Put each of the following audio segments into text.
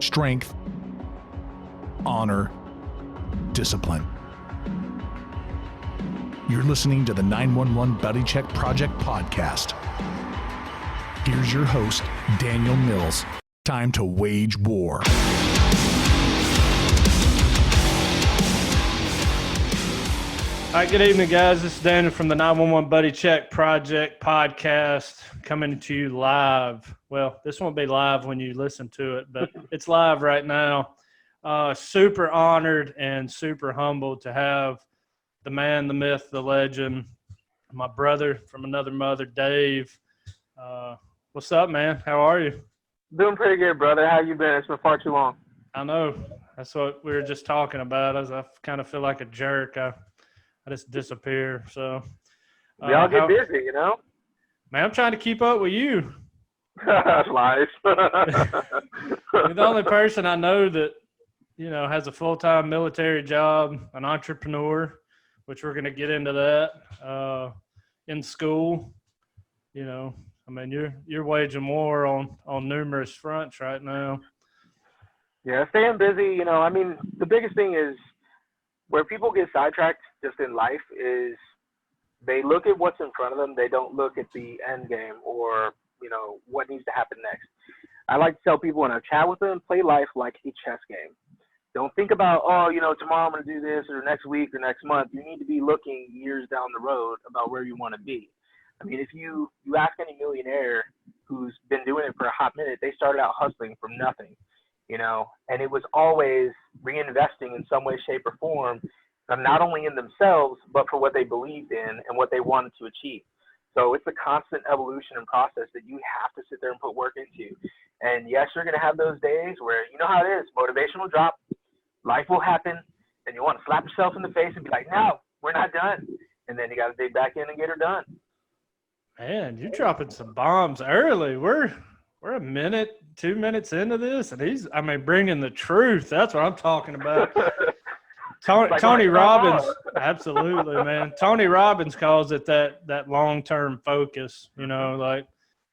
strength, honor, discipline. You're listening to the 911 Buddy Check Project podcast. Here's your host, Daniel Mills. Time to wage war. All right, good evening, guys. This is Daniel from the 911 Buddy Check Project podcast, coming to you live. Well, this won't be live when you listen to it, but it's live right now. Super honored and super humbled to have the man, the myth, the legend, my brother from another mother, Dave. What's up, man? How are you? Doing pretty good, brother. How you been? It's been far too long. I know. That's what we were just talking about. I kind of feel like a jerk. I just disappear. So we all get busy, you know? Man, I'm trying to keep up with you. Lies. You're the only person I know that, you know, has a full-time military job, an entrepreneur, which we're going to get into that, in school. You know, I mean, you're waging war on numerous fronts right now. Yeah, staying busy, you know, I mean, the biggest thing is where people get sidetracked just in life is they look at what's in front of them. They don't look at the end game or, you know, what needs to happen next. I like to tell people when I chat with them, play life like a chess game. Don't think about, oh, you know, tomorrow I'm going to do this or next week or next month. You need to be looking years down the road about where you want to be. I mean, if you ask any millionaire who's been doing it for a hot minute, they started out hustling from nothing, you know, and it was always reinvesting in some way, shape, or form, not only in themselves, but for what they believed in and what they wanted to achieve. So it's a constant evolution and process that you have to sit there and put work into. And yes, you're going to have those days where, you know how it is, motivation will drop, life will happen, and you want to slap yourself in the face and be like, no, we're not done. And then you got to dig back in and get her done. Man, you're dropping some bombs early. We're a minute, 2 minutes into this, and he's, I mean, bringing the truth. That's what I'm talking about. Tony Robbins, absolutely, man. Tony Robbins calls it that long-term focus. You know, like I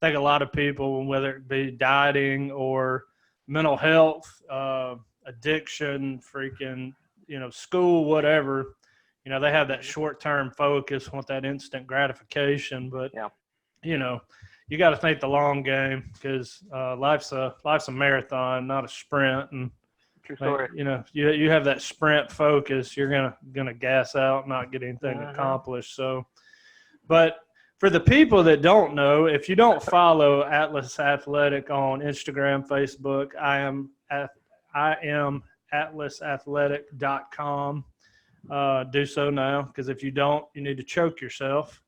think a lot of people, whether it be dieting or mental health, addiction, freaking, you know, school, whatever, you know, they have that short-term focus, want that instant gratification. But, yeah, you know, you got to think the long game because life's a marathon, not a sprint. And true story. you know, you have that sprint focus, you're gonna gas out, not get anything accomplished. So, but for the people that don't know, if you don't follow Atlas Athletic on Instagram, Facebook, I am atlasathletic.com. Do so now, because if you don't, you need to choke yourself.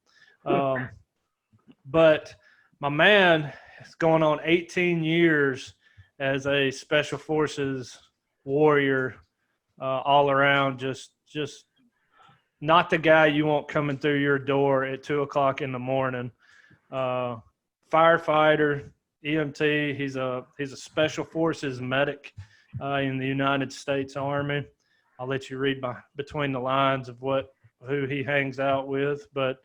But my man is going on 18 years as a Special Forces warrior, all around, just not the guy you want coming through your door at 2:00 in the morning. Firefighter, EMT. He's a Special Forces medic in the United States Army. I'll let you read between the lines of who he hangs out with. But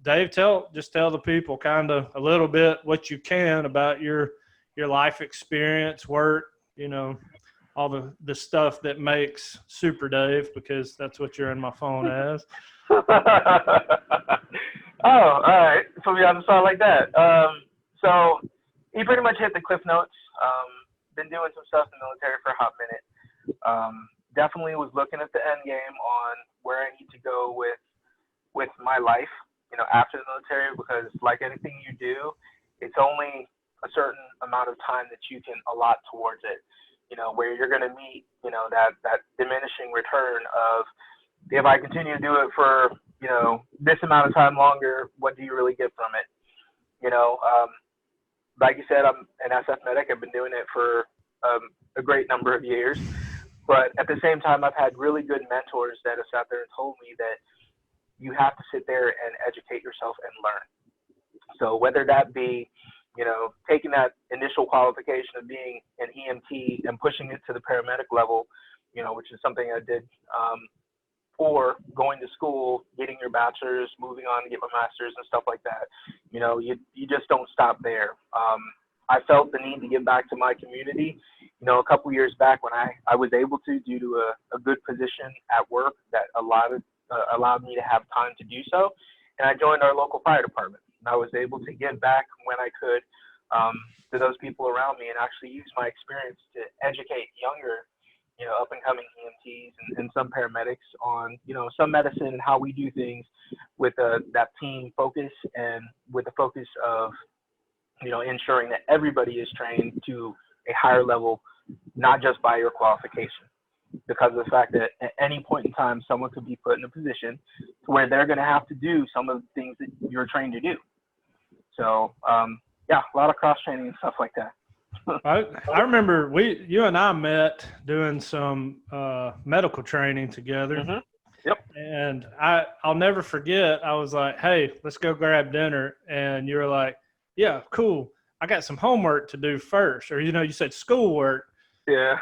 Dave, tell the people kind of a little bit what you can about your life experience, work, you know, all the stuff that makes Super Dave, because that's what you're in my phone as. Oh, all right. So we have to start like that. So he pretty much hit the cliff notes. Been doing some stuff in the military for a hot minute. Definitely was looking at the end game on where I need to go with my life, you know, after the military, because like anything you do, it's only a certain amount of time that you can allot towards it, you know, where you're going to meet, you know, that diminishing return of, if I continue to do it for, you know, this amount of time longer, what do you really get from it? You know, like you said, I'm an SF medic. I've been doing it for a great number of years. But at the same time, I've had really good mentors that have sat there and told me that you have to sit there and educate yourself and learn. So whether that be, you know, taking that initial qualification of being an EMT and pushing it to the paramedic level, you know, which is something I did, or going to school, getting your bachelor's, moving on to get my master's and stuff like that. You know, you just don't stop there. I felt the need to give back to my community, a couple years back when I was able to, due to a good position at work that allowed me to have time to do so. And I joined our local fire department. And I was able to give back when I could to those people around me and actually use my experience to educate younger, up and coming EMTs and some paramedics on, some medicine and how we do things with that team focus and with the focus of, ensuring that everybody is trained to a higher level, not just by your qualification, because of the fact that at any point in time, someone could be put in a position to where they're going to have to do some of the things that you're trained to do. So, yeah, a lot of cross training and stuff like that. I remember you and I met doing some medical training together. Mm-hmm. Yep. And I'll never forget, I was like, hey, let's go grab dinner. And you were like, yeah, cool. I got some homework to do first. Or, you said schoolwork. Yeah.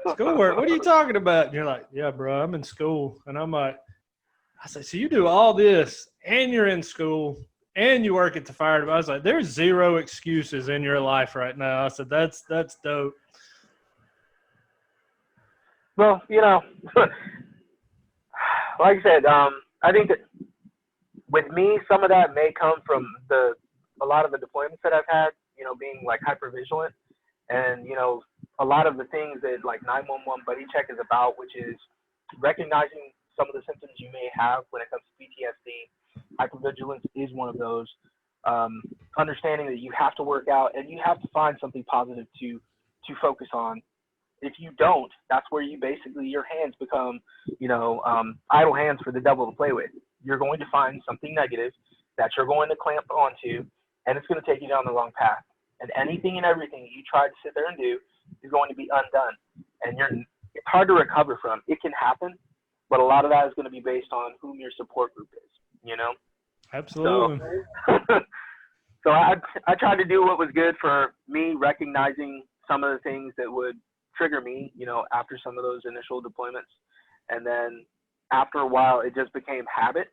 Schoolwork? What are you talking about? And you're like, yeah, bro, I'm in school. And I'm like, I said, so you do all this and you're in school and you work at the fire department. I was like, there's zero excuses in your life right now. I said, that's dope. Well, like I said, I think that with me, some of that may come from a lot of the deployments that I've had, being like hyper vigilant and, a lot of the things that like 911 buddy check is about, which is recognizing some of the symptoms you may have when it comes to PTSD. Hypervigilance is one of those. Understanding that you have to work out and you have to find something positive to focus on. If you don't, that's where you basically, your hands become, idle hands for the devil to play with. You're going to find something negative that you're going to clamp onto, and it's going to take you down the wrong path. And anything and everything you try to sit there and do is going to be undone. And it's hard to recover from. It can happen, but a lot of that is going to be based on whom your support group is, Absolutely. So I tried to do what was good for me, recognizing some of the things that would trigger me, after some of those initial deployments. And then after a while, it just became habit,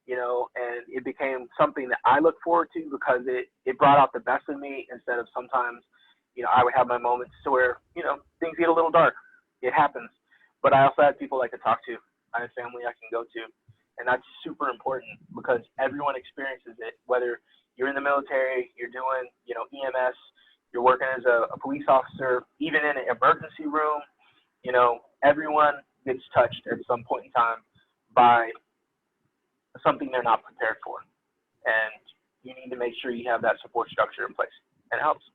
and it became something that I look forward to because it brought out the best in me instead of sometimes, I would have my moments to where, things get a little dark. It happens. But I also had people I could talk to. I had family I can go to. And that's super important because everyone experiences it, whether you're in the military, you're doing, EMS, you're working as a police officer, even in an emergency room, everyone gets touched at some point in time by something they're not prepared for. And you need to make sure you have that support structure in place. And it helps.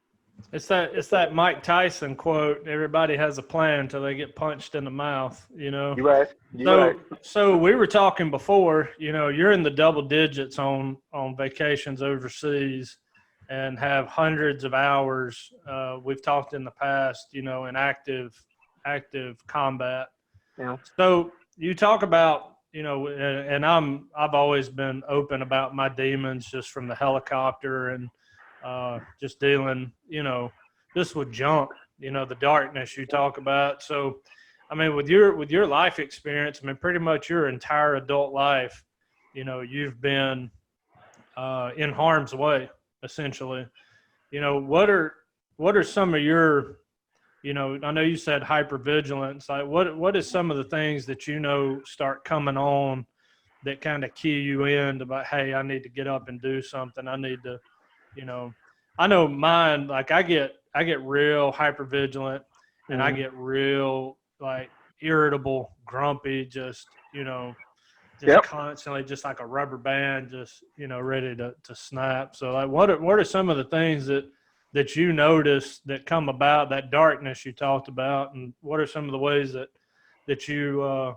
It's that Mike Tyson quote, everybody has a plan until they get punched in the mouth, You're right. Right. So we were talking before, you're in the double digits on vacations overseas and have hundreds of hours. We've talked in the past, in active combat. Yeah. So you talk about, and I've always been open about my demons just from the helicopter and just dealing, just with junk, the darkness you talk about. So, I mean, with your life experience, pretty much your entire adult life, you've been in harm's way, essentially. What are some of your, I know you said hypervigilance. Like, what is some of the things that start coming on that kind of key you in about, hey, I need to get up and do something. I need to, I know mine, like I get real hypervigilant and I get real like irritable, grumpy, just constantly just like a rubber band, just, ready to snap. So like, what are some of the things that you notice that come about, that darkness you talked about, and what are some of the ways that you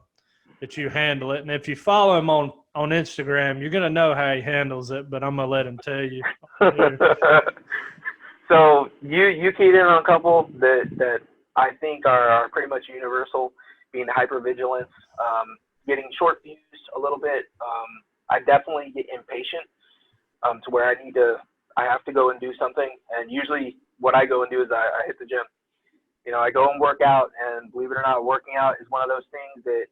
handle it? And if you follow him on Instagram, you're going to know how he handles it, but I'm going to let him tell you. So you keyed in on a couple that I think are pretty much universal, being hypervigilance, getting short fused a little bit. I definitely get impatient to where I have to go and do something. And usually what I go and do is I hit the gym. I go and work out, and believe it or not, working out is one of those things that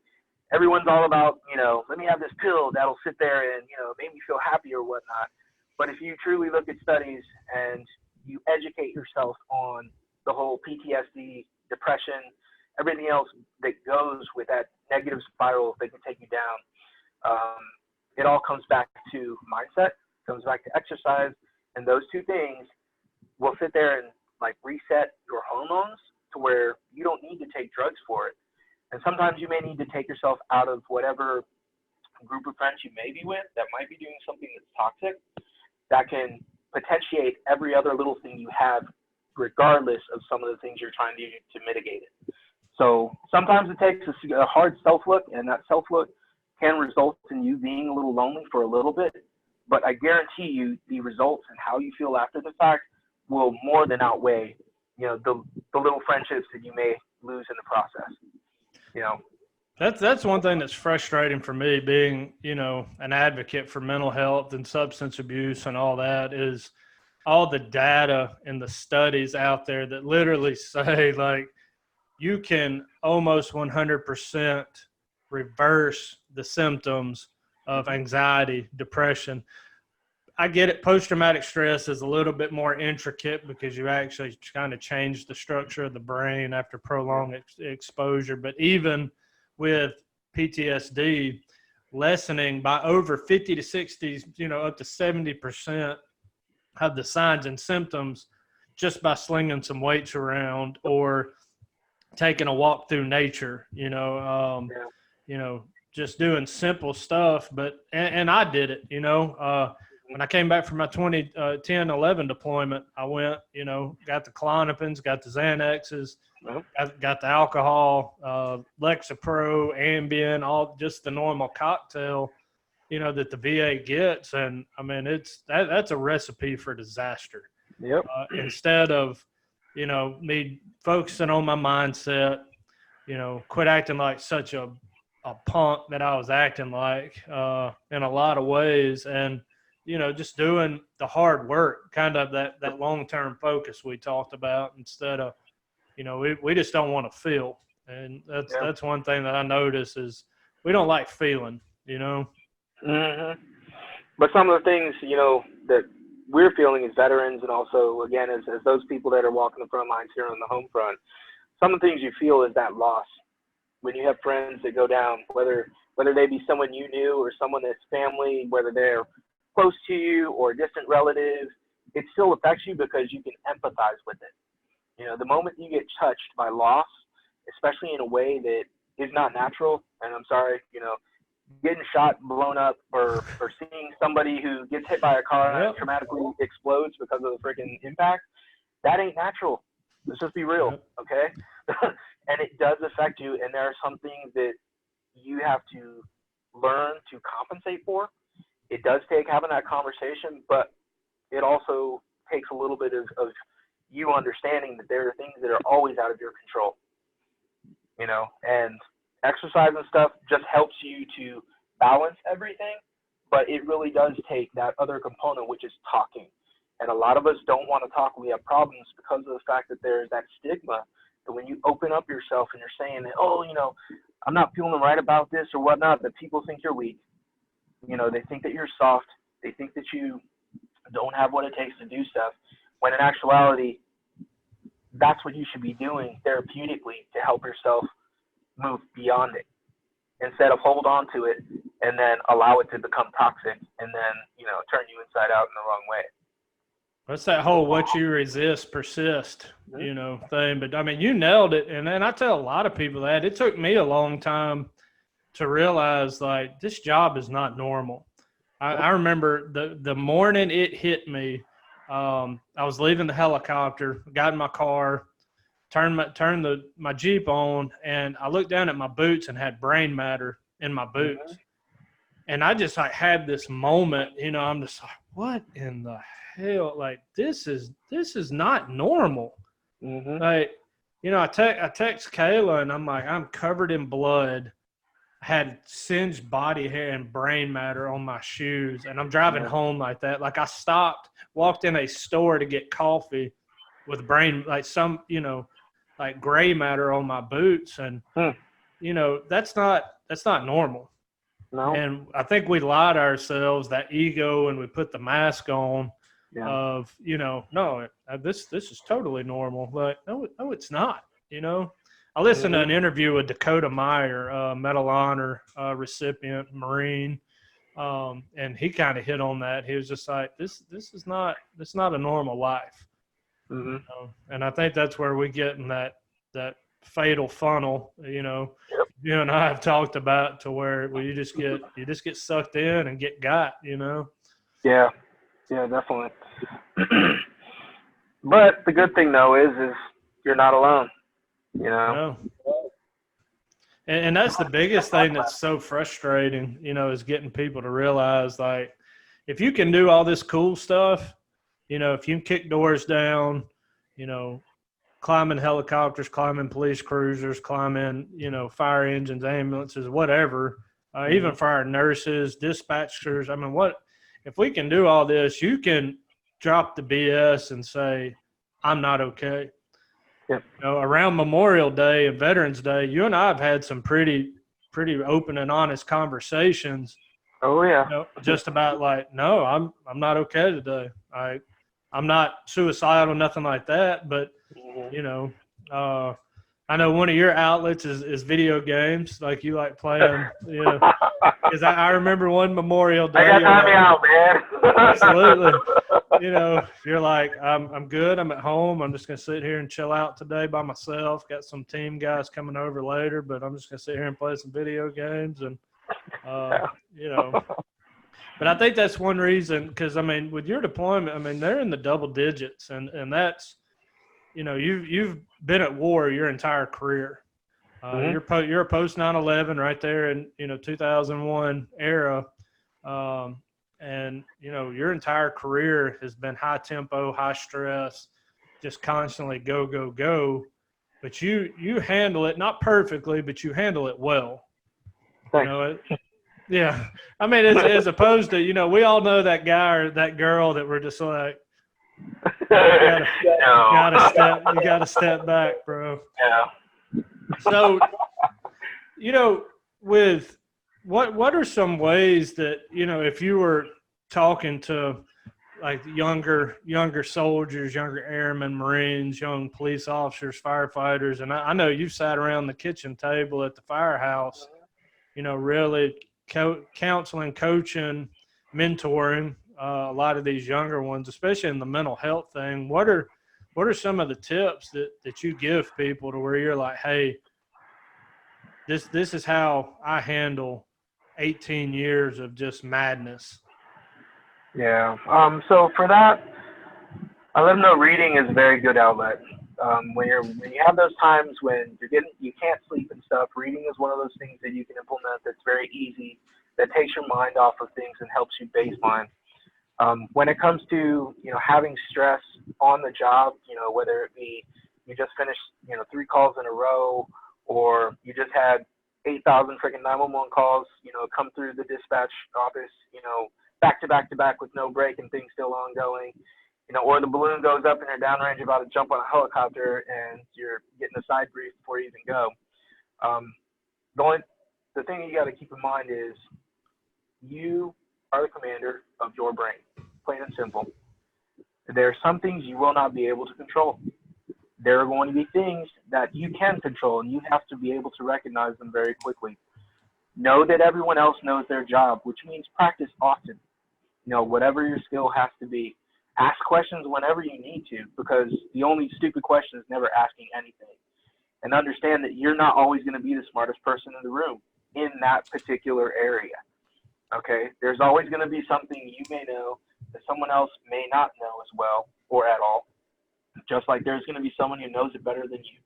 everyone's all about, let me have this pill that'll sit there and, make me feel happy or whatnot. But if you truly look at studies and you educate yourself on the whole PTSD, depression, everything else that goes with that negative spiral that can take you down. It all comes back to mindset, comes back to exercise, and those two things will sit there and like reset your hormones to where you don't need to take drugs for it. And sometimes you may need to take yourself out of whatever group of friends you may be with that might be doing something that's toxic, that can potentiate every other little thing you have, regardless of some of the things you're trying to do to mitigate it. So sometimes it takes a hard self-look, and that self-look can result in you being a little lonely for a little bit. But I guarantee you the results and how you feel after the fact will more than outweigh, you know, the little friendships that you may lose in the process. You know, that's one thing that's frustrating for me, being, you know, an advocate for mental health and substance abuse and all that, is all the data and the studies out there that literally say, like, you can almost 100% reverse the symptoms of anxiety, depression. I get it. Post-traumatic stress is a little bit more intricate because you actually kind of change the structure of the brain after prolonged exposure. But even with PTSD, lessening by over 50 to 60, you know, up to 70% of the signs and symptoms just by slinging some weights around or taking a walk through nature, you know, just doing simple stuff. But, and I did it, you know, when I came back from my 2010-11 deployment, I went, you know, got the Klonopins, got the Xanaxes, got the alcohol, Lexapro, Ambien, all just the normal cocktail, you know, that the VA gets. And I mean, that's a recipe for disaster. Yep. Instead of, you know, me focusing on my mindset, you know, quit acting like such a punk that I was acting like in a lot of ways. And, you know, just doing the hard work, kind of that long-term focus we talked about, instead of, you know, we just don't want to feel. And that's one thing that I notice is we don't like feeling, you know. Mm-hmm. But some of the things, you know, that we're feeling as veterans, and also, again, as those people that are walking the front lines here on the home front, some of the things you feel is that loss. When you have friends that go down, whether they be someone you knew or someone that's family, whether they're close to you or a distant relative, it still affects you because you can empathize with it. You know, the moment you get touched by loss, especially in a way that is not natural, and I'm sorry, you know, getting shot, blown up, or seeing somebody who gets hit by a car and traumatically explodes because of the freaking impact, that ain't natural. Let's just be real, okay? And it does affect you, and there are some things that you have to learn to compensate for. It does take having that conversation, but it also takes a little bit of you understanding that there are things that are always out of your control, you know, and exercise and stuff just helps you to balance everything, but it really does take that other component, which is talking. And a lot of us don't want to talk. We have problems because of the fact that there's that stigma that when you open up yourself and you're saying that, oh, you know, I'm not feeling right about this or whatnot, that people think you're weak. You know, they think that you're soft. They think that you don't have what it takes to do stuff, when in actuality, that's what you should be doing therapeutically to help yourself move beyond it, instead of hold on to it and then allow it to become toxic and then, you know, turn you inside out in the wrong way. What's that whole what you resist persist, you know, thing? But I mean, you nailed it. And I tell a lot of people that it took me a long time to realize, like, this job is not normal. I remember the morning it hit me, I was leaving the helicopter, got in my car, turned my Jeep on, and I looked down at my boots and had brain matter in my boots. And I just like had this moment, you know, I'm just like, what in the hell? Like, this is not normal. Like, you know, I text Kayla and I'm like, I'm covered in blood. I had singed body hair and brain matter on my shoes, and I'm driving home like that. Like, I stopped, walked in a store to get coffee with brain, like some, you know, like gray matter on my boots. And, you know, that's not normal. No. And I think we lie to ourselves, that ego, and we put the mask on of, you know, no, this is totally normal. But no, it's not. you know. I listened to an interview with Dakota Meyer, Medal of Honor recipient, Marine, and he kind of hit on that. He was just like, this is not a normal life. Mm-hmm. You know? And I think that's where we get in that fatal funnel, you know. Yep. You and I have talked about to where you just get sucked in and get got, you know. Yeah, definitely. But the good thing though is you're not alone, you know. No. And that's the biggest thing that's so frustrating, you know, is getting people to realize, like, if you can do all this cool stuff, you know, if you can kick doors down, you know, climbing helicopters, climbing police cruisers, climbing, you know, fire engines, ambulances, whatever, even fire nurses, dispatchers. I mean, if we can do all this, you can drop the BS and say, I'm not okay. Yep. You know, around Memorial Day and Veterans Day, you and I have had some pretty open and honest conversations. Oh yeah. You know, just about like, no, I'm not okay today. I'm not suicidal, nothing like that. But you know, I know one of your outlets is video games. Like you like playing, you know. Because I remember one Memorial Day. I got time out, man. Absolutely. You know, you're like, I'm good. I'm at home. I'm just going to sit here and chill out today by myself. Got some team guys coming over later, but I'm just going to sit here and play some video games. And, you know, but I think that's one reason, because, I mean, with your deployment, I mean, they're in the double digits. And that's, you know, you've been at war your entire career. You're a post 9/11 right there in, you know, 2001 era. And, you know, your entire career has been high tempo, high stress, just constantly go, go, go. But you handle it, not perfectly, but you handle it well. Thanks. You know, yeah. I mean, as opposed to, you know, we all know that guy or that girl that we're just like, you gotta step back, bro. Yeah. So, you know, with what are some ways that, you know, if you were talking to like younger soldiers, younger airmen, Marines, young police officers, firefighters, and I know you've sat around the kitchen table at the firehouse, you know, really counseling, coaching, mentoring a lot of these younger ones, especially in the mental health thing. What are some of the tips that you give people to where you're like, hey, this is how I handle 18 years of just madness? Yeah. So for that, I let them know reading is a very good outlet. When you have those times when you can't sleep and stuff, reading is one of those things that you can implement that's very easy, that takes your mind off of things and helps you baseline. When it comes to, you know, having stress on the job, you know, whether it be you just finished, you know, 3 calls in a row, or you just had 8,000 freaking 911 calls, you know, come through the dispatch office, you know, back to back to back with no break and things still ongoing, you know, or the balloon goes up and you're downrange about to jump on a helicopter and you're getting a side brief before you even go. The thing you got to keep in mind is you are the commander of your brain, plain and simple. There are some things you will not be able to control. There are going to be things that you can control, and you have to be able to recognize them very quickly. Know that everyone else knows their job, which means practice often. You know, whatever your skill has to be. Ask questions whenever you need to, because the only stupid question is never asking anything. And understand that you're not always going to be the smartest person in the room in that particular area. Okay? There's always going to be something you may know that someone else may not know as well or at all. Just like there's going to be someone who knows it better than you.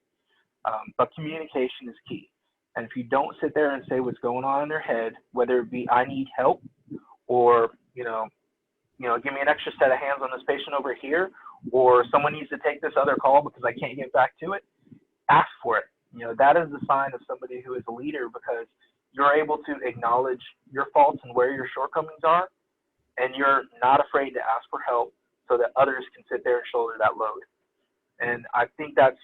But communication is key. And if you don't sit there and say what's going on in their head, whether it be I need help or, you know, give me an extra set of hands on this patient over here, or someone needs to take this other call because I can't get back to it, ask for it. You know, that is the sign of somebody who is a leader, because you're able to acknowledge your faults and where your shortcomings are, and you're not afraid to ask for help so that others can sit there and shoulder that load. And I think that's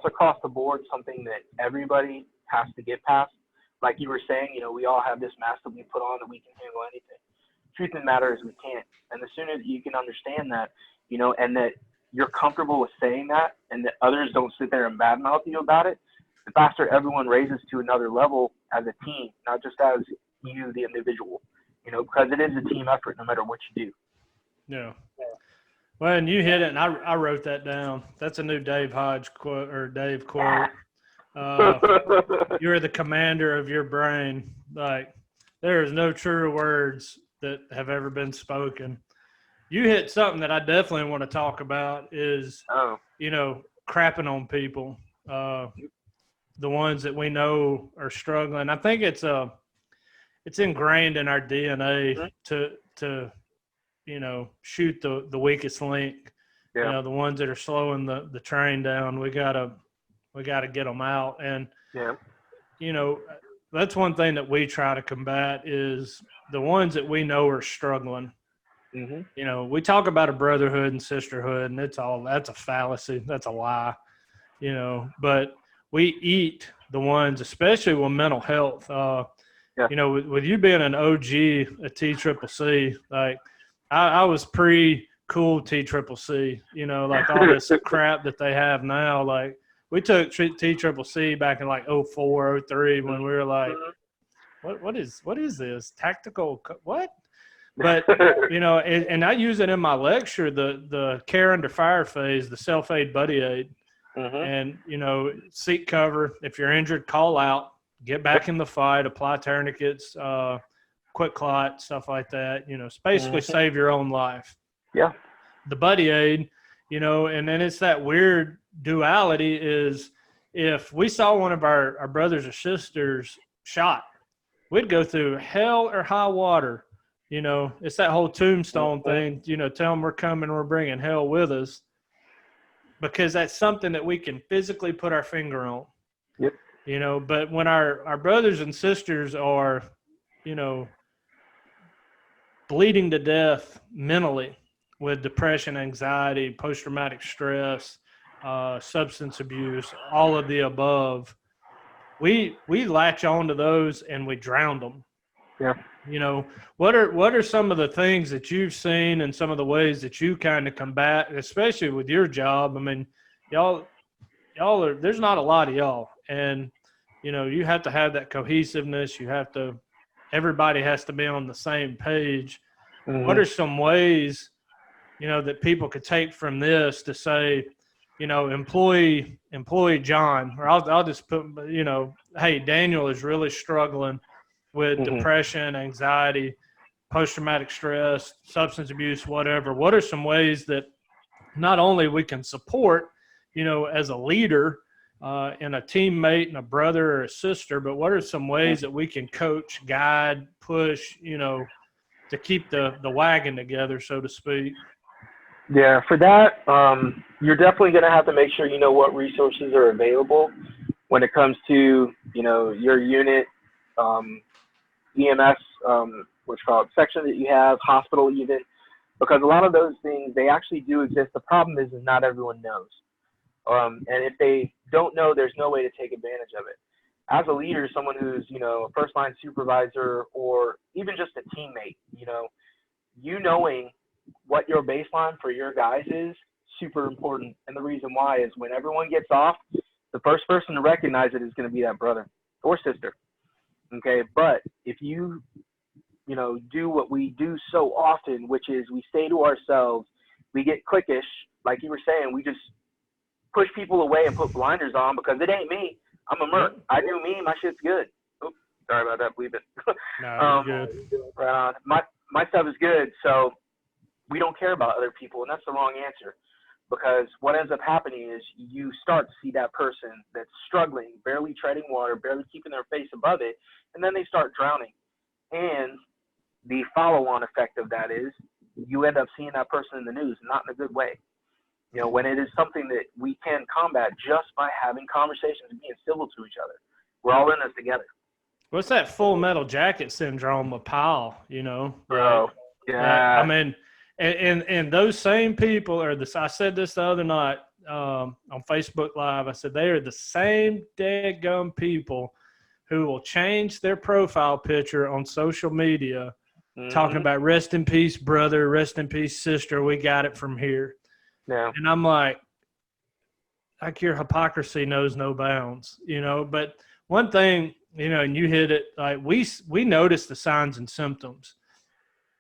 across the board something that everybody has to get past. Like you were saying, you know, we all have this mask that we put on that we can handle anything. Truth of the matter is we can't. And the sooner that you can understand that, you know, and that you're comfortable with saying that and that others don't sit there and badmouth you about it, the faster everyone raises to another level as a team, not just as you, the individual, because it is a team effort no matter what you do. Yeah. Well, and you hit it, and I wrote that down. That's a new Dave Hodge quote, or Dave quote. You're the commander of your brain. Like, there is no truer words that have ever been spoken. You hit something that I definitely want to talk about is, crapping on people, the ones that we know are struggling. I think it's ingrained in our DNA to shoot the weakest link. Yeah. The ones that are slowing the train down. We gotta get them out. And that's one thing that we try to combat is the ones that we know are struggling. Mm-hmm. We talk about a brotherhood and sisterhood, and that's a fallacy. That's a lie. But we eat the ones, especially with mental health. With you being an OG at TCCC, like I was pre-cool TCCC. Like all this crap that they have now. Like we took TCCC back in like 04, 03 when we were like, what is this tactical? What? But, and I use it in my lecture, the care under fire phase, the self-aid buddy aid. And, seek cover. If you're injured, call out, get back in the fight, apply tourniquets, quick clot, stuff like that. Basically save your own life. Yeah. The buddy aid, and then it's that weird duality is if we saw one of our brothers or sisters shot, we'd go through hell or high water. It's that whole tombstone thing, tell them we're coming, we're bringing hell with us, because that's something that we can physically put our finger on. Yep. But when our brothers and sisters are, bleeding to death mentally with depression, anxiety, post-traumatic stress, substance abuse, all of the above, we latch on to those and we drown them. Yeah. What are some of the things that you've seen and some of the ways that you kind of combat, especially with your job? I mean, y'all are, there's not a lot of y'all, and, you have to have that cohesiveness. Everybody has to be on the same page. Mm-hmm. What are some ways, that people could take from this to say, employee John, or I'll just put, hey, Daniel is really struggling with depression, anxiety, post-traumatic stress, substance abuse, whatever. What are some ways that not only we can support, as a leader and a teammate and a brother or a sister, but what are some ways that we can coach, guide, push, to keep the wagon together, so to speak? Yeah, for that, you're definitely going to have to make sure you know what resources are available when it comes to, your unit, EMS, what's called section that you have, hospital even, because a lot of those things, they actually do exist. The problem is not everyone knows. And if they don't know, there's no way to take advantage of it. As a leader, someone who's, a first-line supervisor or even just a teammate, knowing what your baseline for your guys is super important. And the reason why is when everyone gets off, the first person to recognize it is going to be that brother or sister. Okay, but if you, do what we do so often, which is we stay to ourselves, we get cliquish, like you were saying, we just push people away and put blinders on because it ain't me. I'm a merc. I do me. My shit's good. Oops, sorry about that. Bleep it. No, you're good. My stuff is good, so we don't care about other people, and that's the wrong answer. Because what ends up happening is you start to see that person that's struggling, barely treading water, barely keeping their face above it, and then they start drowning. And the follow-on effect of that is you end up seeing that person in the news, not in a good way. When it is something that we can combat just by having conversations and being civil to each other. We're all in this together. What's that Full Metal Jacket syndrome with Powell, Bro, yeah. I mean, and those same people are I said this the other night on Facebook Live. I said they are the same dadgum people who will change their profile picture on social media, talking about rest in peace, brother, rest in peace, sister. We got it from here. Yeah. And I'm like your hypocrisy knows no bounds, you know. But one thing, you know, and you hit it, like we notice the signs and symptoms.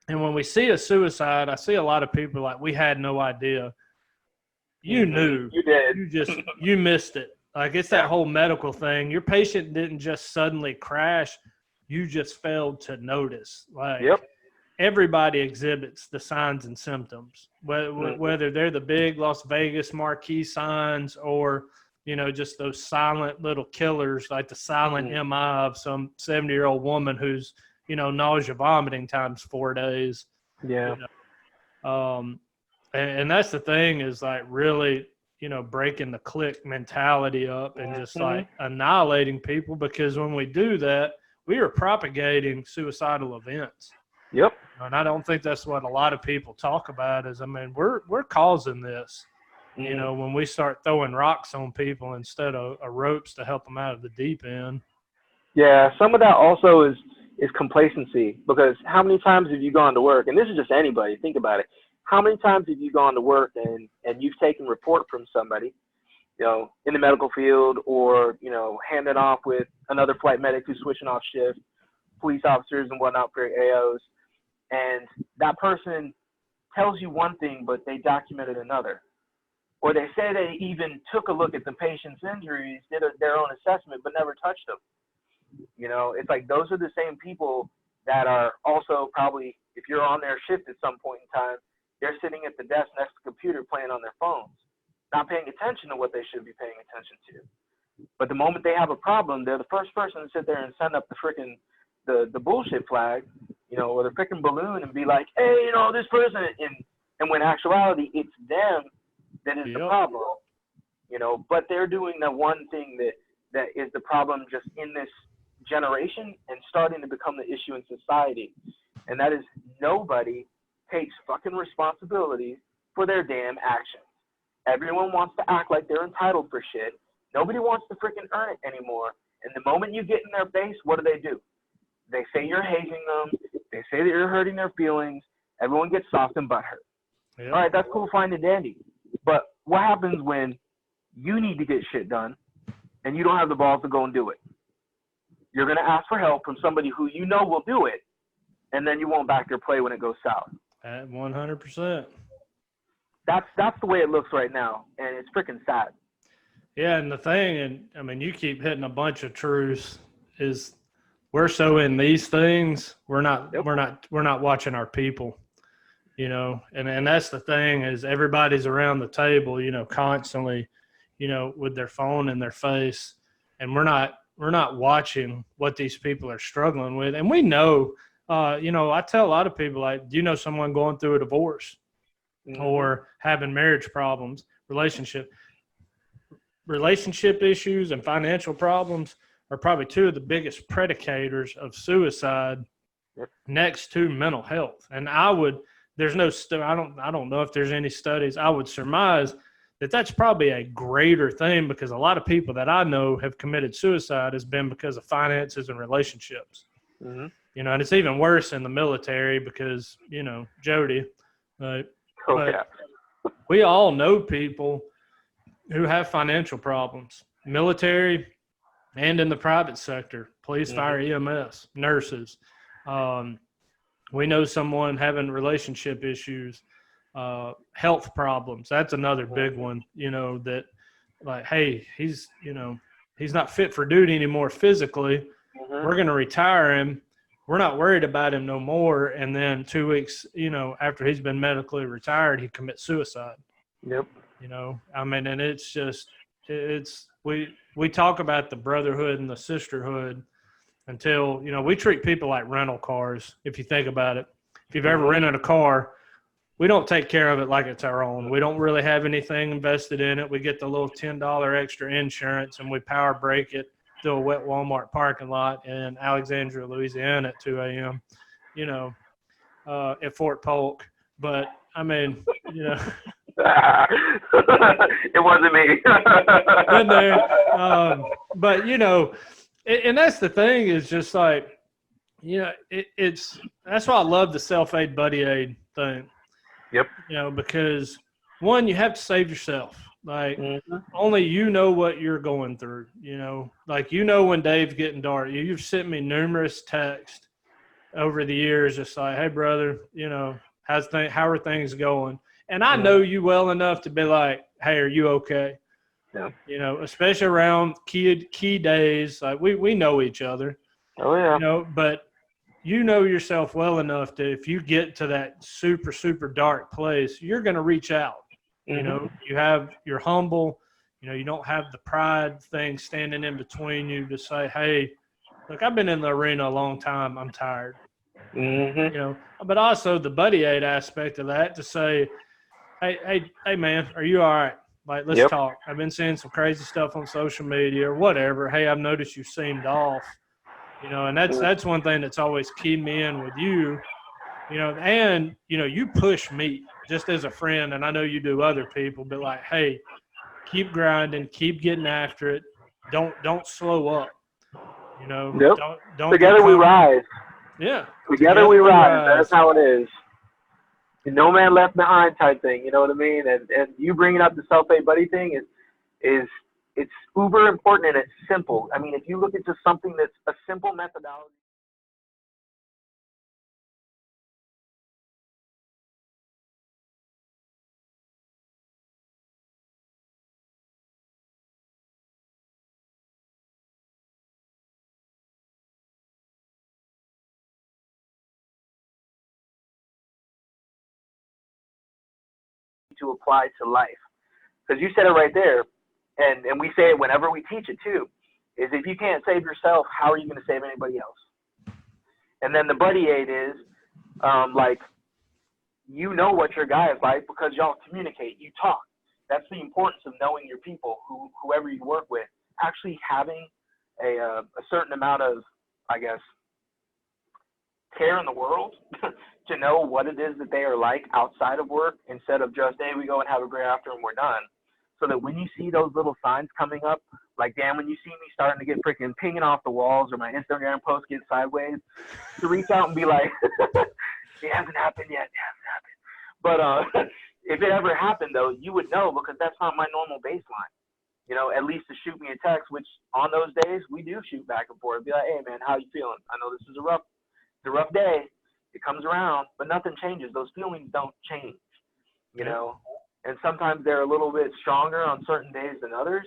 And when we see a suicide, I see a lot of people like, we had no idea. You knew. You did. You missed it. Like, it's that whole medical thing. Your patient didn't just suddenly crash. You just failed to notice. Like, everybody exhibits the signs and symptoms, whether they're the big Las Vegas marquee signs or, you know, just those silent little killers, like the silent MI of some 70-year-old woman who's, you know, nausea, vomiting times 4 days. Yeah. You know? And that's the thing, is like really, you know, breaking the clique mentality up and just like annihilating people, because when we do that, we are propagating suicidal events. Yep. And I don't think that's what a lot of people talk about is, I mean, we're causing this, you know, when we start throwing rocks on people instead of ropes to help them out of the deep end. Yeah. Some of that also is complacency, because how many times have you gone to work, and this is just anybody, think about it. How many times have you gone to work and you've taken report from somebody, you know, in the medical field, or, you know, handed off with another flight medic who's switching off shift, police officers and whatnot for AOs, and that person tells you one thing, but they documented another. Or they say they even took a look at the patient's injuries, did their own assessment, but never touched them. You know, it's like those are the same people that are also probably, if you're on their shift at some point in time, they're sitting at the desk next to the computer playing on their phones, not paying attention to what they should be paying attention to. But the moment they have a problem, they're the first person to sit there and send up the freaking the bullshit flag, you know, or the freaking balloon and be like, hey, you know, this person, and when actuality, it's them that is the problem, you know. But they're doing the one thing that is the problem just in this generation and starting to become the issue in society, and that is nobody takes fucking responsibility for their damn actions. Everyone wants to act like they're entitled for shit. Nobody wants to freaking earn it anymore. And the moment you get in their face, what do? They say you're hazing them. They say that you're hurting their feelings. Everyone gets soft and butthurt. All right, that's cool, fine and dandy. But what happens when you need to get shit done and you don't have the balls to go and do it? You're going to ask for help from somebody who you know will do it, and then you won't back their play when it goes south. At 100%. That's the way it looks right now, and it's freaking sad. Yeah, and the thing, and I mean, you keep hitting a bunch of truths, is we're so in these things, we're not watching our people, you know, and that's the thing, is everybody's around the table, you know, constantly, you know, with their phone in their face, and we're not watching what these people are struggling with. And we know, you know, I tell a lot of people, like, do you know someone going through a divorce or having marriage problems, relationship issues and financial problems are probably two of the biggest predicators of suicide next to mental health. And I don't know if there's any studies. I would surmise that that's probably a greater thing, because a lot of people that I know have committed suicide has been because of finances and relationships. You know, and it's even worse in the military because, you know, Jody, we all know people who have financial problems, military and in the private sector, police, fire, EMS, nurses. We know someone having relationship issues, health problems. That's another big one, you know, that like, hey, he's not fit for duty anymore physically. We're going to retire him. We're not worried about him no more. And then 2 weeks, you know, after he's been medically retired, he commits suicide. Yep. You know, I mean, and it's just, we talk about the brotherhood and the sisterhood until, you know, we treat people like rental cars. If you think about it, if you've ever rented a car, we don't take care of it like it's our own. We don't really have anything invested in it. We get the little $10 extra insurance and we power brake it through a wet Walmart parking lot in Alexandria, Louisiana at 2 a.m., you know, at Fort Polk. But, I mean, you know. It wasn't me. Been there. But, you know, and that's the thing, is just like, you know, that's why I love the self-aid buddy aid thing. Yep. You know, because one, you have to save yourself. Like, only you know what you're going through, you know. Like, you know when Dave's getting dark. You've sent me numerous texts over the years just like, hey, brother, you know, how are things going? And I know you well enough to be like, hey, are you okay? Yeah. You know, especially around key days. Like, we know each other. Oh, yeah. You know, but you know yourself well enough that if you get to that super, super dark place, you're going to reach out. You know, you're humble, you know, you don't have the pride thing standing in between you to say, hey, look, I've been in the arena a long time. I'm tired. You know, but also the buddy aid aspect of that to say, hey, man, are you all right? Like, let's talk. I've been seeing some crazy stuff on social media or whatever. Hey, I've noticed you seemed off, you know, and that's one thing that's always keyed me in with you. You know, and, you know, you push me just as a friend, and I know you do other people, but like, hey, keep grinding, keep getting after it. Don't slow up. You know, don't Together we rise. Yeah. Together we rise. That's how it is. No man left behind type thing. You know what I mean? And you bringing up the self-aid buddy thing is it's uber important and it's simple. I mean, if you look at just something that's a simple methodology. To apply to life, because you said it right there, and we say it whenever we teach it too, is if you can't save yourself, how are you going to save anybody else? And then the buddy aid is like, you know what your guy is like because y'all communicate, you talk. That's the importance of knowing your people, whoever you work with, actually having a certain amount of, I guess, care in the world to know what it is that they are like outside of work, instead of just, hey, we go and have a great after and we're done. So that when you see those little signs coming up, like, Dan, when you see me starting to get freaking pinging off the walls or my Instagram post get sideways, to reach out and be like, it hasn't happened yet. But if it ever happened, though, you would know, because that's not my normal baseline. You know, at least to shoot me a text, which on those days we do shoot back and forth. Be like, hey, man, how you feeling? I know this is a rough day. It comes around, but nothing changes. Those feelings don't change, you know. And sometimes they're a little bit stronger on certain days than others,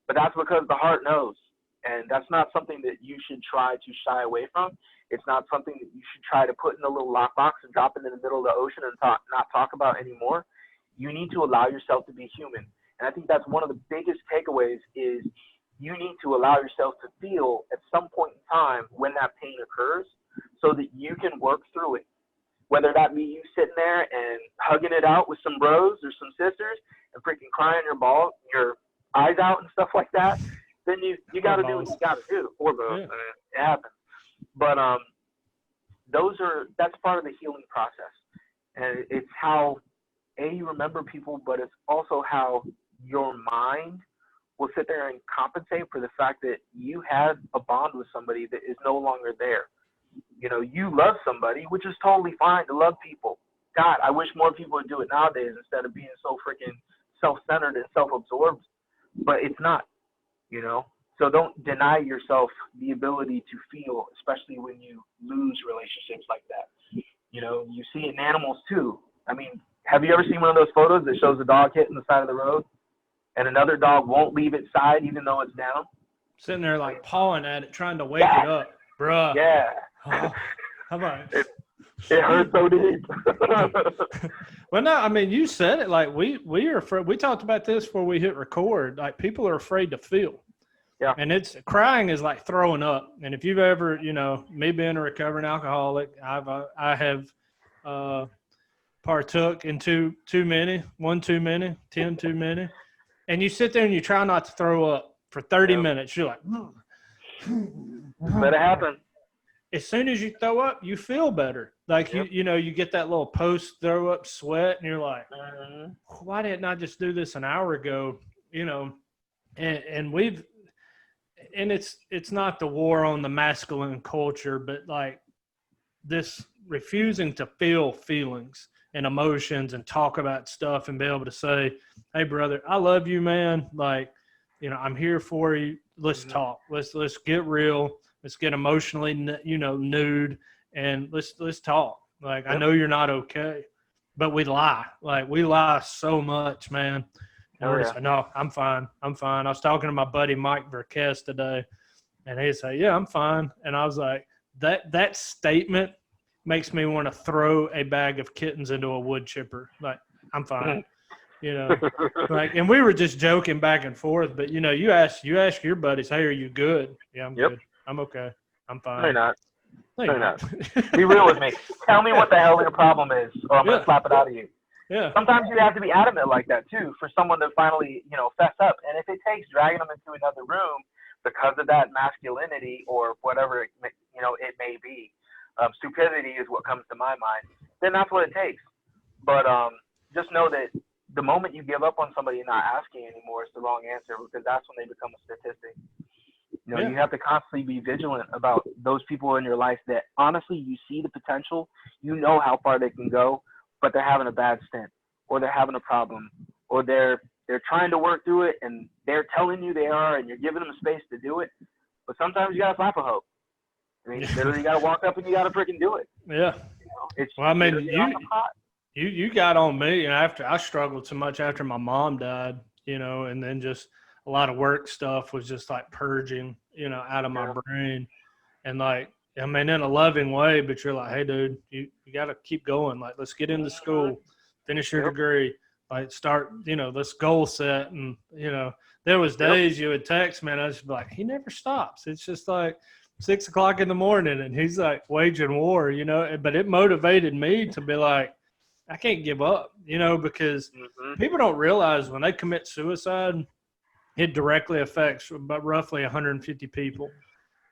but that's because the heart knows. And that's not something that you should try to shy away from. It's not something that you should try to put in a little lockbox and drop it in the middle of the ocean and not talk about anymore. You need to allow yourself to be human. And I think that's one of the biggest takeaways is you need to allow yourself to feel at some point in time when that pain occurs so that you can work through it. Whether that be you sitting there and hugging it out with some bros or some sisters and freaking crying your eyes out and stuff like that, then you got to do what you got to do. Or bros, it happens. But that's part of the healing process. And it's how, you remember people, but it's also how your mind will sit there and compensate for the fact that you had a bond with somebody that is no longer there. You know, you love somebody, which is totally fine to love people. God, I wish more people would do it nowadays instead of being so freaking self-centered and self-absorbed. But it's not, you know. So don't deny yourself the ability to feel, especially when you lose relationships like that. You know, you see it in animals too. I mean, have you ever seen one of those photos that shows a dog hitting the side of the road and another dog won't leave its side even though it's down? Sitting there like pawing at it, trying to wake it up. Bruh. Yeah. How about it hurts so deep. Well, no, I mean, you said it. Like, we are afraid. We talked about this before we hit record. Like, people are afraid to feel. Yeah. And crying is like throwing up. And if you've ever, you know, me being a recovering alcoholic, I have partook in too many, 1 too many, 10 too many. And you sit there and you try not to throw up for 30 minutes. You're like, let it happen. As soon as you throw up, you feel better. Like, you know, you get that little post throw up sweat and you're like, why didn't I just do this an hour ago? You know, and it's not the war on the masculine culture, but like this refusing to feel feelings. and emotions and talk about stuff and be able to say, hey, brother, I love you, man. Like, I'm here for you. Let's talk. Let's get real. Let's get emotionally, nude, and let's talk. Like, I know you're not okay, but we lie. Like, we lie so much, man. And we're just like, no, I'm fine. I'm fine. I was talking to my buddy Mike Verkes today, and he said, yeah, I'm fine. And I was like, that statement makes me want to throw a bag of kittens into a wood chipper. Like, I'm fine. Like, and we were just joking back and forth, but you ask your buddies, hey, are you good? Yeah, I'm good. I'm okay. I'm fine. They're not. No, They're not. Be real with me. Tell me what the hell your problem is, or I'm gonna slap it out of you. Yeah. Sometimes you have to be adamant like that too, for someone to finally, fess up. And if it takes dragging them into another room because of that masculinity or whatever it may be, stupidity is what comes to my mind. Then that's what it takes. But just know that the moment you give up on somebody and not asking anymore, it's the wrong answer, because that's when they become a statistic. You have to constantly be vigilant about those people in your life that honestly you see the potential, how far they can go, but they're having a bad stint, or they're having a problem, or they're trying to work through it and they're telling you they are, and you're giving them space to do it. But sometimes you gotta slap a hoe. I mean, literally, you gotta walk up and you gotta freaking do it. Yeah. You got on me, and after I struggled so much after my mom died, and then just a lot of work stuff was just like purging, out of my brain. And like, I mean, in a loving way, but you're like, hey, dude, you got to keep going. Like, let's get into school, finish your degree, like start, let's goal set. And, there was days you would text me and I was just like, he never stops. It's just like 6 o'clock in the morning and he's like waging war, but it motivated me to be like, I can't give up, because people don't realize when they commit suicide, it directly affects about roughly 150 people.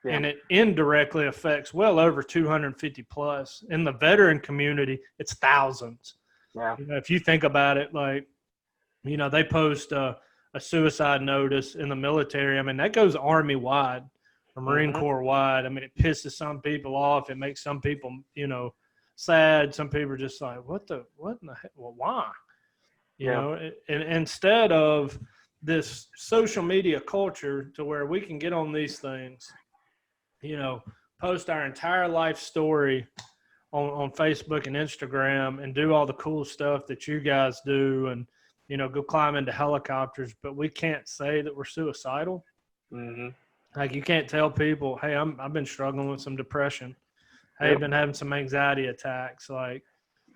Yeah. And it indirectly affects well over 250 plus. In the veteran community, it's thousands. Yeah. If you think about it, like, they post a suicide notice in the military. I mean, that goes Army-wide or Marine Corps-wide. I mean, it pisses some people off. It makes some people, sad. Some people are just like, what in the heck? Well, why? And instead of this social media culture to where we can get on these things, post our entire life story on Facebook and Instagram and do all the cool stuff that you guys do and, go climb into helicopters, but we can't say that we're suicidal. Like, you can't tell people, hey, I've been struggling with some depression. Hey, I've been having some anxiety attacks. Like,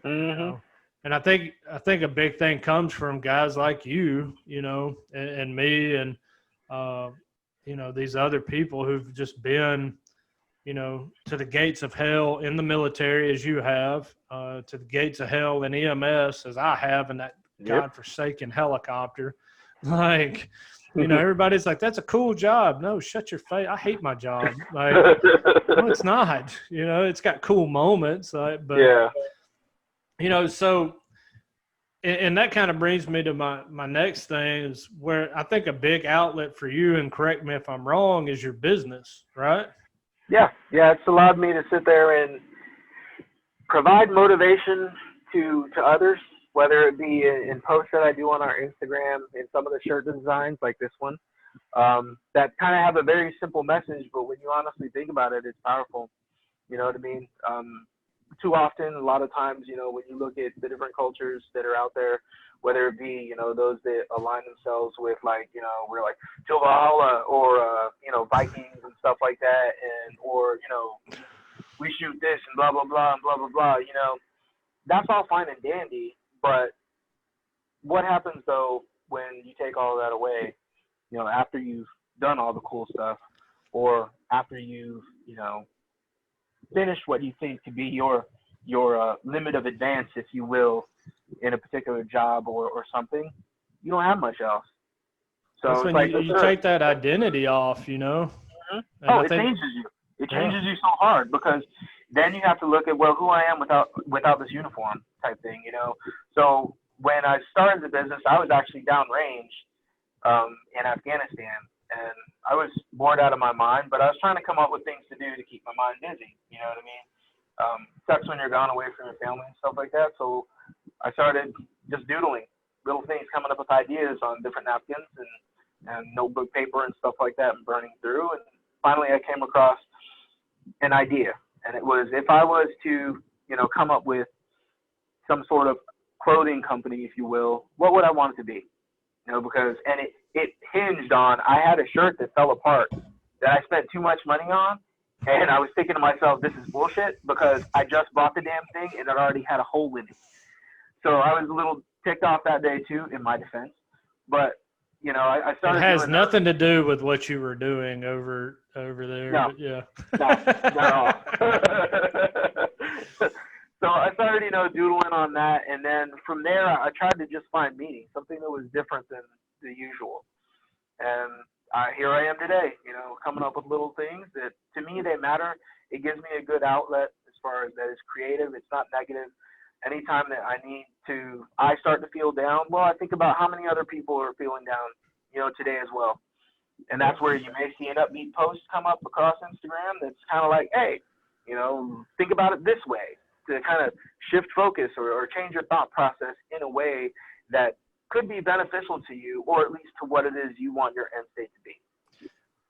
and I think a big thing comes from guys like you, and me and, these other people who've just been, to the gates of hell in the military as you have, to the gates of hell in EMS as I have in that godforsaken helicopter. Like, everybody's like, that's a cool job. No, shut your face. I hate my job. Like, no, it's not. It's got cool moments. But so, and that kind of brings me to my next thing is where I think a big outlet for you, and correct me if I'm wrong, is your business, right? Yeah. It's allowed me to sit there and provide motivation to others, whether it be in posts that I do on our Instagram, in some of the shirt designs like this one, that kind of have a very simple message, but when you honestly think about it, it's powerful. You know what I mean? Too often, a lot of times, when you look at the different cultures that are out there, whether it be, those that align themselves with, like, we're like Valhalla or, Vikings and stuff like that, or, we shoot this and blah, blah, blah, and blah, blah, blah, that's all fine and dandy. But what happens, though, when you take all of that away, after you've done all the cool stuff, or after you've, finished what you think to be your limit of advance, if you will, in a particular job or something, you don't have much else. So that's when you take that identity off, It changes you. It changes you so hard, because then you have to look at, well, who I am without this uniform type thing, So when I started the business, I was actually downrange in Afghanistan, and I was bored out of my mind, but I was trying to come up with things to do to keep my mind busy. You know what I mean? Sucks when you're gone away from your family and stuff like that. So I started just doodling little things, coming up with ideas on different napkins and notebook paper and stuff like that, and burning through. And finally, I came across an idea, and it was, if I was to, come up with some sort of clothing company, if you will, what would I want it to be? Because, and it hinged on, I had a shirt that fell apart that I spent too much money on, and I was thinking to myself, this is bullshit, because I just bought the damn thing and it already had a hole in it. So I was a little ticked off that day too, in my defense. But I started. It has nothing to do with what you were doing over there. No, but yeah. No, not at all. So I started, doodling on that, and then from there, I tried to just find meaning, something that was different than the usual. And here I am today, coming up with little things that, to me, they matter. It gives me a good outlet as far as that it's creative. It's not negative. Anytime that I start to feel down, well, I think about how many other people are feeling down, today as well. And that's where you may see an upbeat post come up across Instagram that's kind of like, hey, think about it this way, to kind of shift focus or change your thought process in a way that could be beneficial to you, or at least to what it is you want your end state to be.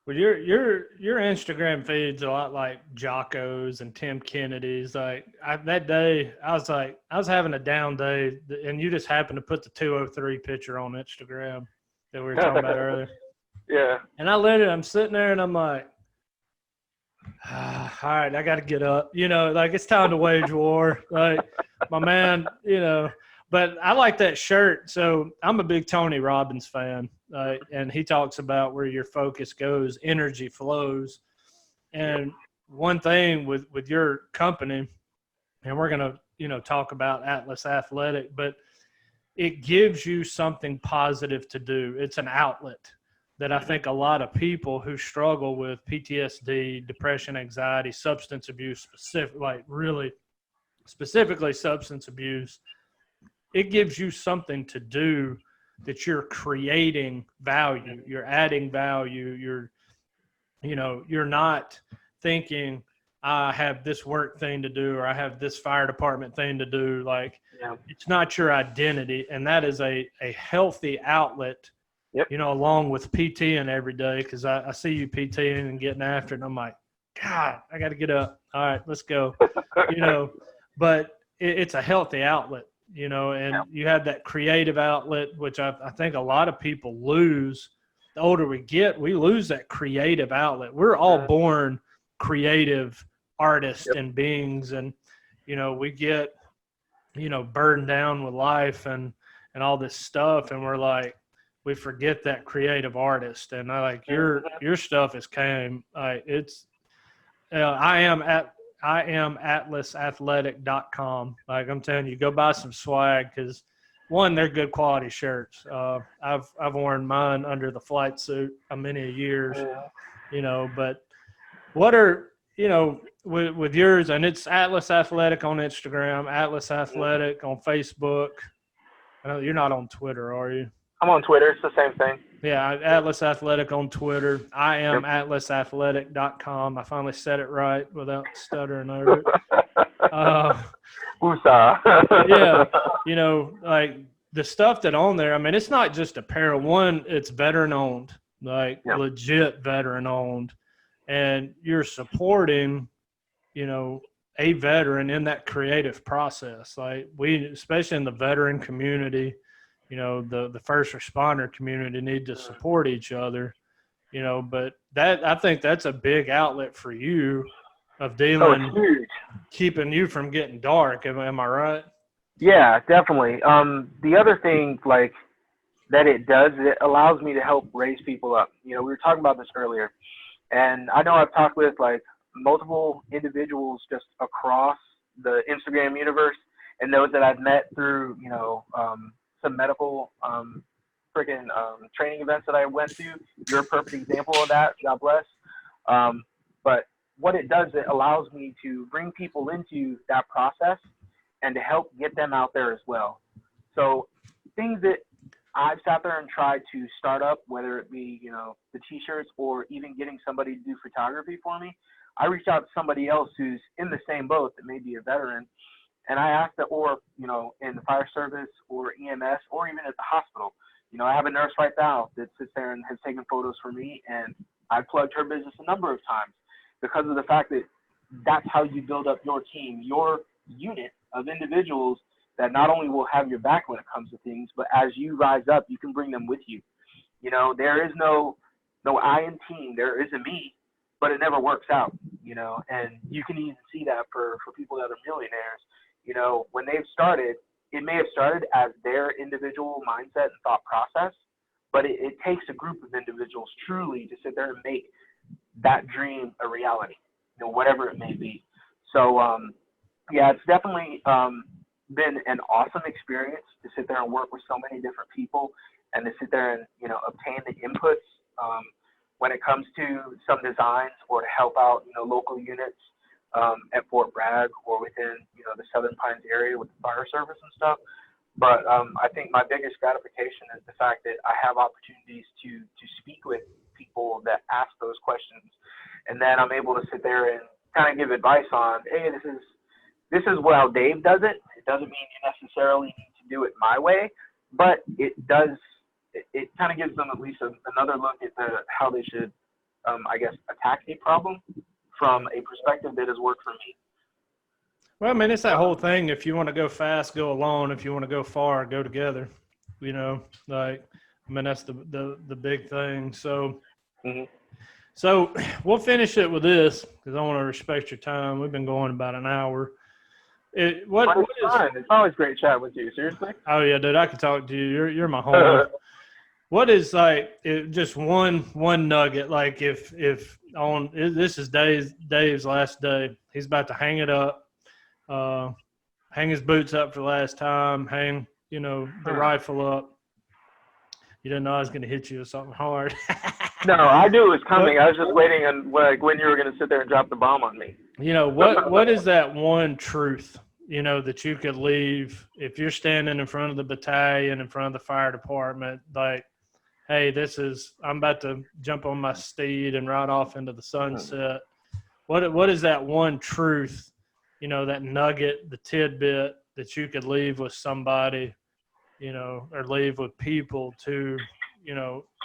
Well, your Instagram feed's a lot like Jocko's and Tim Kennedy's. Like that day, I was having a down day, and you just happened to put the 203 picture on Instagram that we were talking about earlier. Yeah. And I'm sitting there, and I'm like, all right, I got to get up. Like it's time to wage war. Like my man, But I like that shirt. So I'm a big Tony Robbins fan, and he talks about where your focus goes, energy flows. And one thing with your company, and we're going to, talk about Atlas Athletic, but it gives you something positive to do. It's an outlet that I think a lot of people who struggle with PTSD, depression, anxiety, substance abuse, specifically substance abuse, it gives you something to do that you're creating value. You're adding value. You're not thinking, I have this work thing to do, or I have this fire department thing to do. Like, It's not your identity. And that is a healthy outlet, along with PTing every day. Cause I see you PTing and getting after it. And I'm like, God, I got to get up. All right, let's go. But it's a healthy outlet. And you have that creative outlet, which I think a lot of people lose. The older we get, we lose that creative outlet. We're all born creative artists and beings, and we get burdened down with life and all this stuff, and we're like, we forget that creative artist. And I like your stuff is came. It's I am atlasathletic.com. Like I'm telling you, go buy some swag, because one, they're good quality shirts. I've worn mine under the flight suit many years, but what are, with yours, and it's Atlas Athletic on Instagram, Atlas Athletic on Facebook. I know you're not on Twitter, are you? I'm on Twitter. It's the same thing. Yeah, Atlas Athletic on Twitter. I am atlasathletic.com. I finally said it right without stuttering over it. Yeah, like the stuff that on there, I mean, it's not just apparel. One, it's veteran owned, legit veteran owned. And you're supporting, a veteran in that creative process. Like we, especially in the veteran community, the first responder community need to support each other, but I think that's a big outlet for you of dealing, keeping you from getting dark. Am I right? Yeah, definitely. The other thing that it does, it allows me to help raise people up. We were talking about this earlier, and I know I've talked with multiple individuals just across the Instagram universe, and those that I've met through, some medical training events that I went to. You're a perfect example of that. God bless. But what it does, it allows me to bring people into that process and to help get them out there as well. So things that I've sat there and tried to start up, whether it be, the t-shirts or even getting somebody to do photography for me, I reached out to somebody else who's in the same boat that may be a veteran, And I ask that, or, in the fire service or EMS or even at the hospital, I have a nurse right now that sits there and has taken photos for me, and I've plugged her business a number of times because of the fact that that's how you build up your team, your unit of individuals that not only will have your back when it comes to things, but as you rise up, you can bring them with you. There is no I in team. There is a me, but it never works out, and you can even see that for people that are millionaires. When they've started, it may have started as their individual mindset and thought process, but it takes a group of individuals truly to sit there and make that dream a reality, whatever it may be. So, it's definitely been an awesome experience to sit there and work with so many different people and to sit there and, obtain the inputs when it comes to some designs or to help out, local units at Fort Bragg or within, the Southern Pines area with the fire service and stuff. But I think my biggest gratification is the fact that I have opportunities to speak with people that ask those questions. And then I'm able to sit there and kind of give advice on, hey, this is how Dave does it. It doesn't mean you necessarily need to do it my way, but it kind of gives them at least another look at how they should, attack a problem from a perspective that has worked for me. Well, I mean, it's that whole thing. If you want to go fast, go alone. If you want to go far, go together. That's the big thing. So, So we'll finish it with this because I want to respect your time. We've been going about an hour. It's always great chatting with you. Seriously? Oh yeah, dude, I could talk to you. You're my homie. What is just one nugget? Like if this is Dave's last day, he's about to hang it up, hang his boots up for the last time, hang the rifle up. You didn't know I was going to hit you with something hard. No, I knew it was coming. I was just waiting on when you were going to sit there and drop the bomb on me. What is that one truth, that you could leave if you're standing in front of the battalion, in front of the fire department, like, hey, I'm about to jump on my steed and ride off into the sunset. What is that one truth, that nugget, the tidbit that you could leave with somebody, or leave with people to,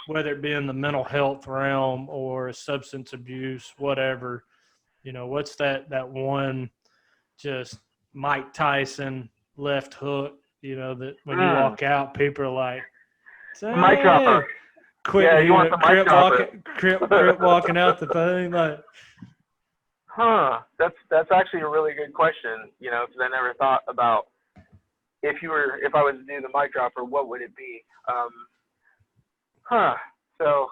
whether it be in the mental health realm or substance abuse, whatever, what's that one just Mike Tyson left hook, that when you walk out, people are like, mic dropper. Quick, yeah, you want the mic dropper. Crip walking out the thing, like. That's actually a really good question, because I never thought about if I was to do the mic dropper, what would it be? So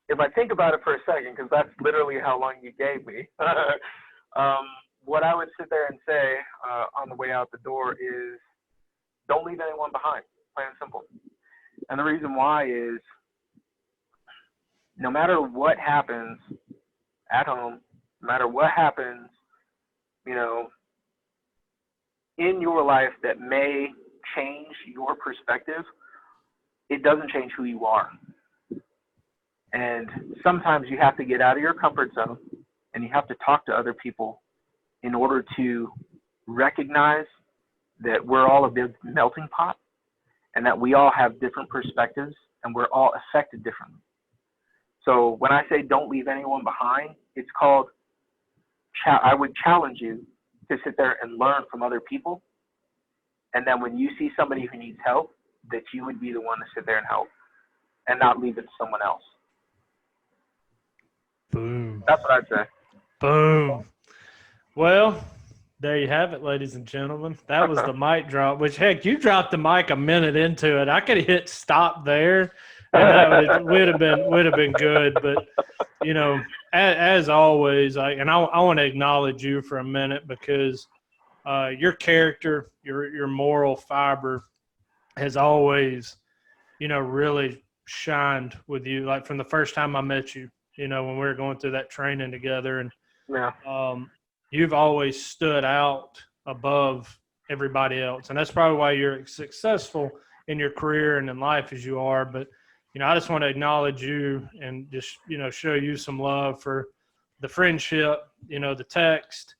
if I think about it for a second, because that's literally how long you gave me, what I would sit there and say on the way out the door is, don't leave anyone behind, plain and simple. And the reason why is, no matter what happens at home, no matter what happens, in your life that may change your perspective, it doesn't change who you are. And sometimes you have to get out of your comfort zone and you have to talk to other people in order to recognize that we're all a big melting pot and that we all have different perspectives and we're all affected differently. So when I say don't leave anyone behind, it's called, I would challenge you to sit there and learn from other people. And then when you see somebody who needs help, that you would be the one to sit there and help and not leave it to someone else. Boom. That's what I'd say. Boom. Well, there you have it, ladies and gentlemen. That was the mic drop, which, heck, you dropped the mic a minute into it. I could have hit stop there, and that would have been good. But, as always, I want to acknowledge you for a minute because your character, your moral fiber has always, really shined with you. Like from the first time I met you, when we were going through that training together, and you've always stood out above everybody else. And that's probably why you're as successful in your career and in life as you are. But, I just want to acknowledge you and just, show you some love for the friendship, the text,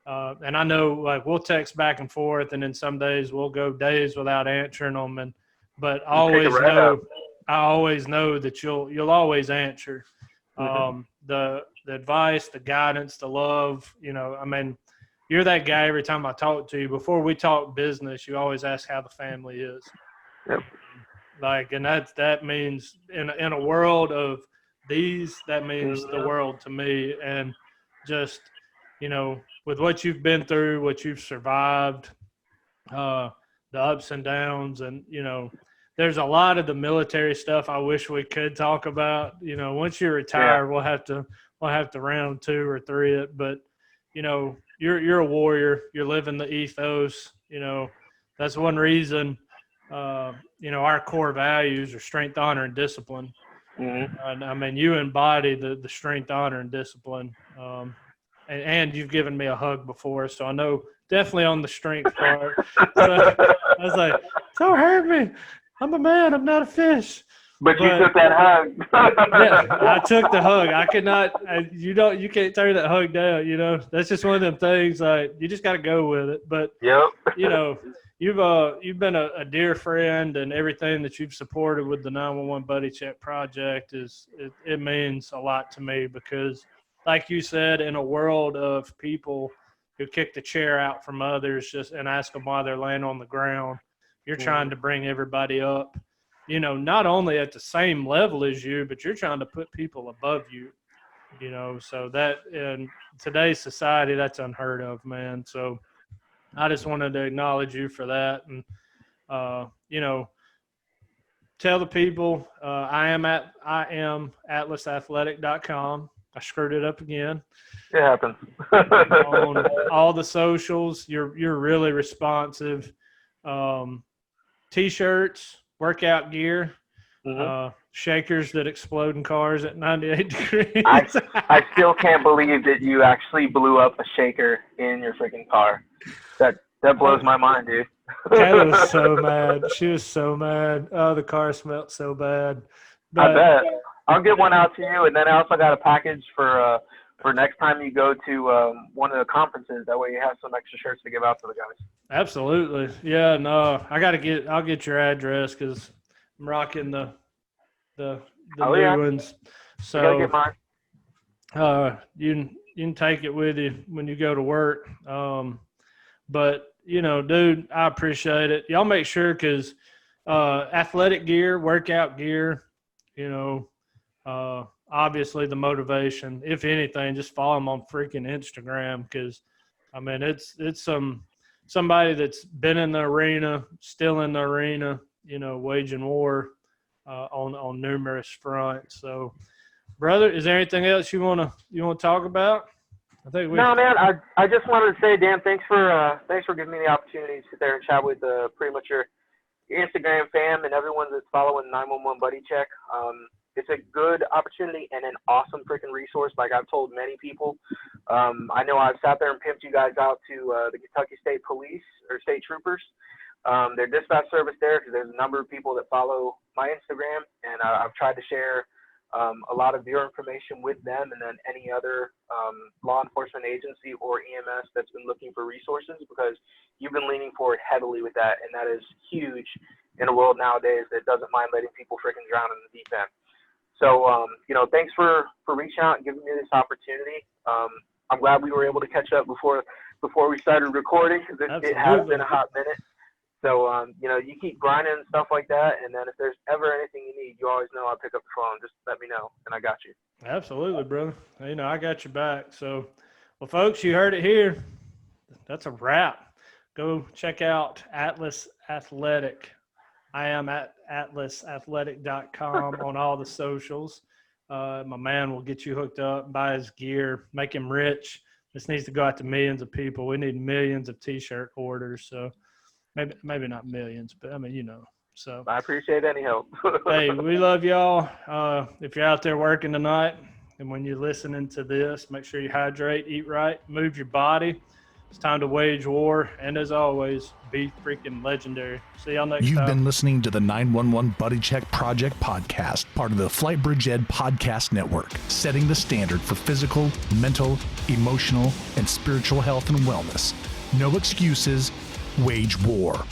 And I know, like, we'll text back and forth, and then some days we'll go days without answering them. But I always know that you'll always answer. The advice, the guidance, the love. I mean, you're that guy every time I talk to you. Before we talk business, you always ask how the family is. Yep. Like, and that means in a world of these, that means the world to me. And just, with what you've been through, what you've survived, the ups and downs, and there's a lot of the military stuff I wish we could talk about. Once you retire, we'll have to round 2 or 3 it. But you're a warrior. You're living the ethos. That's one reason. Our core values are strength, honor, and discipline. And I mean, you embody the strength, honor, and discipline. And you've given me a hug before, so I know definitely on the strength part. So I was like, "Don't hurt me. I'm a man. I'm not a fish." But you took that hug. Yeah, I took the hug. I could not. You can't turn that hug down. That's just one of them things. Like, you just got to go with it. But you've been a dear friend, and everything that you've supported with the 911 Buddy Check Project it means a lot to me, because, like you said, in a world of people who kick the chair out from others and ask them why they're laying on the ground, you're trying to bring everybody up, not only at the same level as you, but you're trying to put people above you, so that in today's society, that's unheard of, man. So I just wanted to acknowledge you for that. And, tell the people, I am atlasathletic.com. I screwed it up again. It happens. On all the socials, you're really responsive. T-shirts, workout gear, shakers that explode in cars at 98 degrees. I still can't believe that you actually blew up a shaker in your freaking car. That blows my mind, dude. Kayla was so mad. She was so mad. Oh, the car smelled so bad. I bet. I'll get one out to you, and then I also got a package for next time you go to one of the conferences. That way you have some extra shirts to give out to the guys. Absolutely. Yeah, no. I'll get your address, because I'm rocking the new ones. So you gotta get mine. You can take it with you when you go to work. But dude, I appreciate it. Y'all make sure, because athletic gear, workout gear, obviously the motivation. If anything, just follow them on freaking Instagram, because I mean, it's somebody that's been in the arena, still in the arena, waging war on numerous fronts. So, brother, is there anything else you want to talk about? No, man. I just wanted to say, Dan, thanks for giving me the opportunity to sit there and chat with pretty much your Instagram fam and everyone that's following 911 Buddy Check. It's a good opportunity and an awesome freaking resource. Like I've told many people, I know I've sat there and pimped you guys out to the Kentucky State Police or State Troopers, their dispatch service there, because there's a number of people that follow my Instagram, and I've tried to share a lot of your information with them, and then any other law enforcement agency or EMS that's been looking for resources, because you've been leaning forward heavily with that, and that is huge in a world nowadays that doesn't mind letting people freaking drown in the deep end. So, thanks for reaching out and giving me this opportunity. I'm glad we were able to catch up before we started recording, because it has been a hot minute. So, you keep grinding and stuff like that, and then if there's ever anything you need, you always know I'll pick up the phone. Just let me know, and I got you. Absolutely, brother. I got your back. So, well, folks, you heard it here. That's a wrap. Go check out Atlas Athletic. I am at atlasathletic.com on all the socials. My man will get you hooked up, buy his gear, make him rich. This needs to go out to millions of people. We need millions of T-shirt orders. So maybe not millions, but I mean, So I appreciate any help. Hey, we love y'all. If you're out there working tonight, and when you're listening to this, make sure you hydrate, eat right, move your body. It's time to wage war. And as always, be freaking legendary. See y'all next You've time. been listening to the 911 Buddy Check Project podcast, part of the Flight Bridge Ed podcast network, setting the standard for physical, mental, emotional, and spiritual health and wellness. No excuses, wage war.